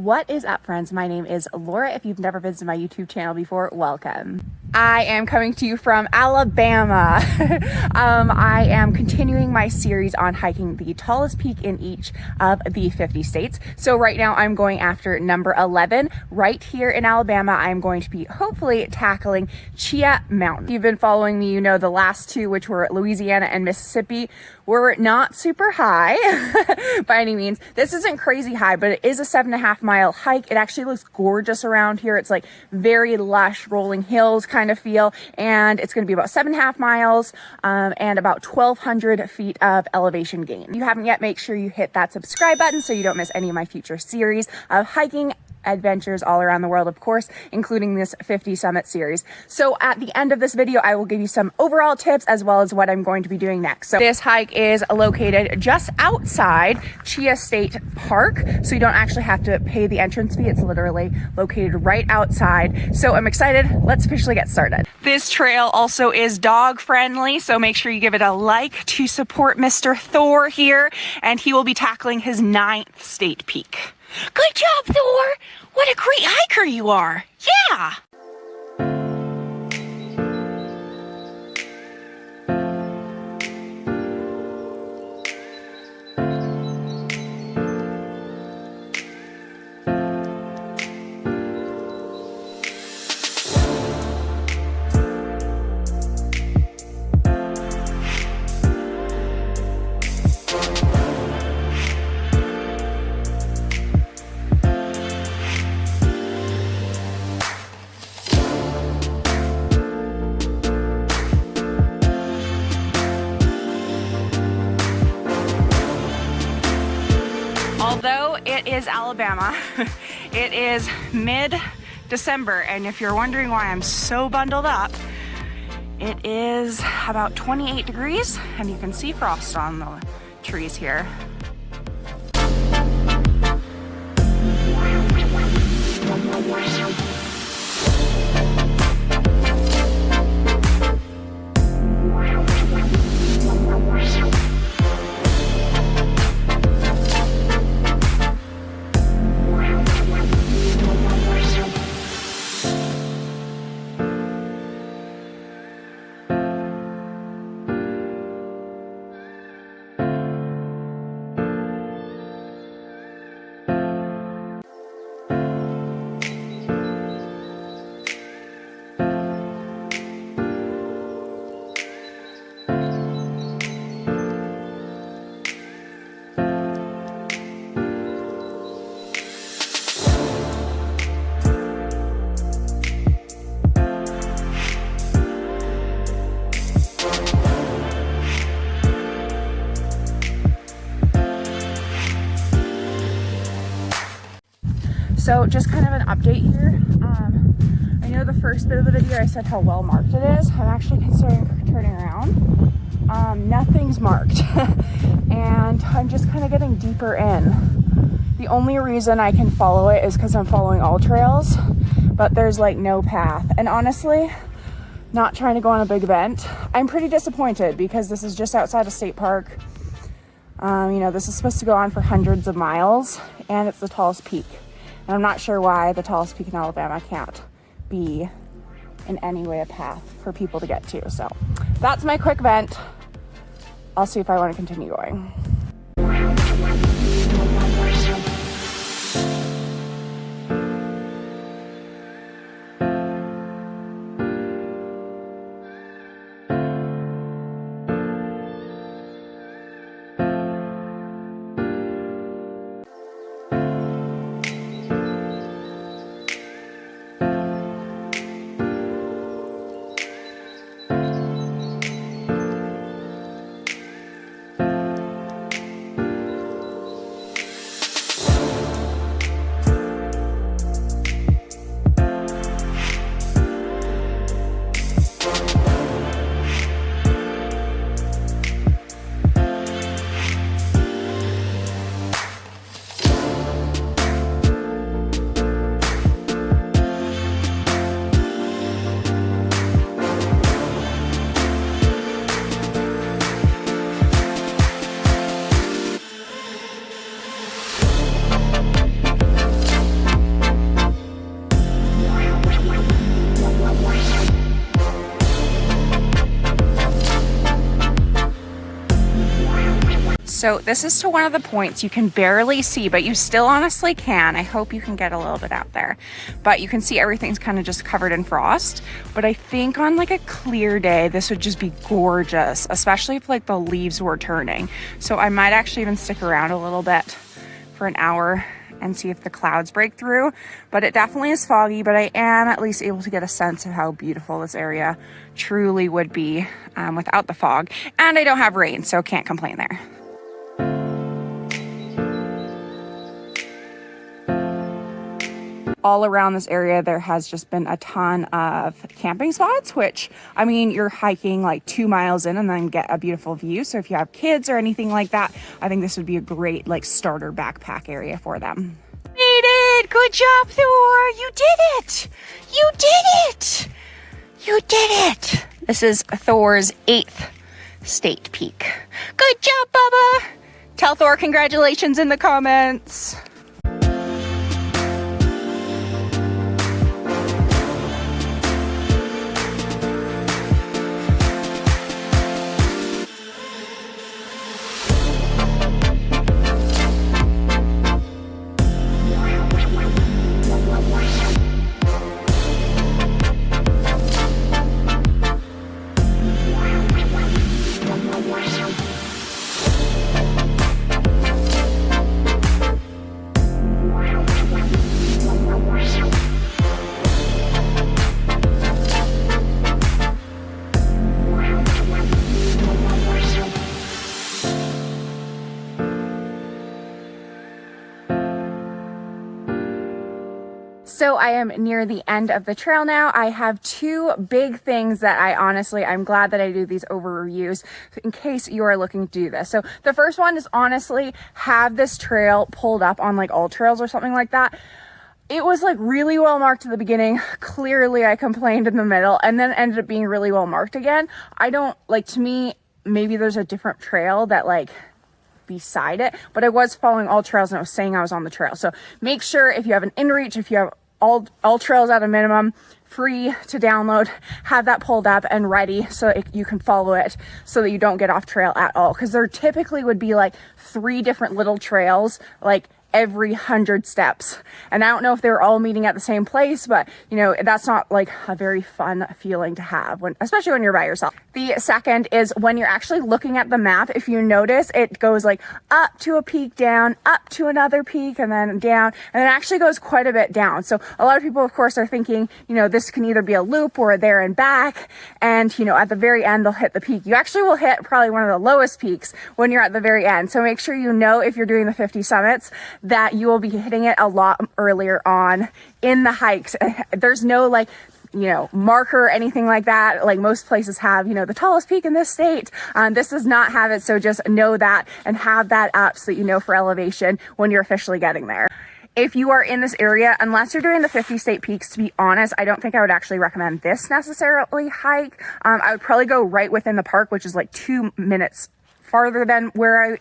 What is up, friends? My name is Laura. If you've never visited my YouTube channel before, welcome. I am coming to you from Alabama. I am continuing my series on hiking the tallest peak in each of the 50 states. So right now I'm going after number 11 right here in Alabama. I'm going to be hopefully tackling Cheaha Mountain. If you've been following me, you know the last two, which were Louisiana and Mississippi, were not super high by any means. This isn't crazy high, but it is a 7.5 mile hike. It actually looks gorgeous around here. It's like very lush rolling hills kind of feel, and it's going to be about 7.5 miles and about 1,200 feet of elevation gain. If you haven't yet, make sure you hit that subscribe button so you don't miss any of my future series of hiking adventures all around the world, of course, including this 50 summit series. So at the end of this video, I will give you some overall tips as well as what I'm going to be doing next. So this hike is located just outside Cheaha State Park, so you don't actually have to pay the entrance fee. It's literally located right outside. So I'm excited. Let's officially get started. This trail also is dog friendly, so make sure you give it a like to support Mr. Thor here, and he will be tackling his 9th state peak. Good job, Thor! What a great hiker you are! Yeah! Although it is Alabama, it is mid-December, and if you're wondering why I'm so bundled up, it is about 28 degrees, and you can see frost on the trees here. So just kind of an update here. I know the first bit of the video I said how well marked it is. I'm actually considering turning around. Nothing's marked and I'm just kind of getting deeper in. The only reason I can follow it is because I'm following all trails, but there's like no path. And honestly, not trying to go on a big event, I'm pretty disappointed because this is just outside a state park. You know, this is supposed to go on for hundreds of miles and it's the tallest peak. And I'm not sure why the tallest peak in Alabama can't be in any way a path for people to get to. So that's my quick vent. I'll see if I want to continue going. So this is to one of the points you can barely see, but you still honestly can. I hope you can get a little bit out there. But you can see everything's kind of just covered in frost. But I think on like a clear day, this would just be gorgeous, especially if like the leaves were turning. So I might actually even stick around a little bit for an hour and see if the clouds break through. But it definitely is foggy, but I am at least able to get a sense of how beautiful this area truly would be without the fog. And I don't have rain, so can't complain there. All around this area, there has just been a ton of camping spots, which, I mean, you're hiking like 2 miles in and then get a beautiful view. So if you have kids or anything like that, I think this would be a great like starter backpack area for them. Made it! Good job, Thor! You did it! You did it! You did it! This is Thor's 8th state peak. Good job, Bubba! Tell Thor congratulations in the comments. So I am near the end of the trail now. I have 2 big things that I'm glad that I do these overviews in case you are looking to do this. So the first one is honestly have this trail pulled up on like All Trails or something like that. It was like really well marked at the beginning. Clearly I complained in the middle and then ended up being really well marked again. I don't like, to me, maybe there's a different trail that like beside it, but I was following All Trails and I was saying I was on the trail. So make sure if you have an inReach, if you have all trails at a minimum, free to download, have that pulled up and ready so you can follow it so that you don't get off trail at all. Because there typically would be like 3 different little trails, like every 100 steps. And I don't know if they were all meeting at the same place, but you know, that's not like a very fun feeling to have when, especially when you're by yourself. The second is when you're actually looking at the map, if you notice, it goes like up to a peak, down, up to another peak, and then down, and it actually goes quite a bit down. So a lot of people, of course, are thinking, you know, this can either be a loop or there and back. And, you know, at the very end, they'll hit the peak. You actually will hit probably one of the lowest peaks when you're at the very end. So make sure you know if you're doing the 50 summits that you will be hitting it a lot earlier on in the hikes. There's no like, you know, marker or anything like that. Like most places have, you know, the tallest peak in this state. This does not have it. So just know that and have that up so that you know for elevation when you're officially getting there. If you are in this area, unless you're doing the 50 state peaks, to be honest, I don't think I would actually recommend this necessarily hike. I would probably go right within the park, which is like 2 minutes farther than where I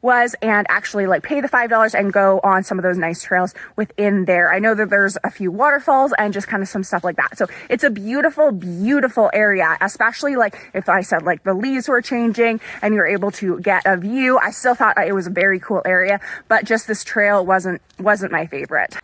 was, and actually like pay the $5 and go on some of those nice trails within there. I know that there's a few waterfalls and just kind of some stuff like that. So it's a beautiful, beautiful area, especially like if I said like the leaves were changing and you're able to get a view. I still thought it was a very cool area, but just this trail wasn't my favorite.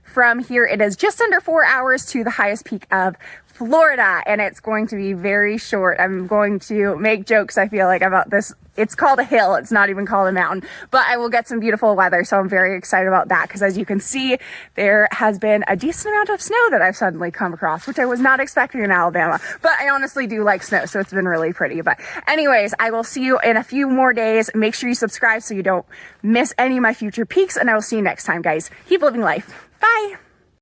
From here, it is just under 4 hours to the highest peak of Florida, and it's going to be very short. I'm going to make jokes, I feel like, about this. It's called a hill. It's not even called a mountain, but I will get some beautiful weather. So I'm very excited about that because as you can see, there has been a decent amount of snow that I've suddenly come across, which I was not expecting in Alabama, but I honestly do like snow. So it's been really pretty. But anyways, I will see you in a few more days. Make sure you subscribe so you don't miss any of my future peaks, and I will see you next time, guys. Keep living life. Bye.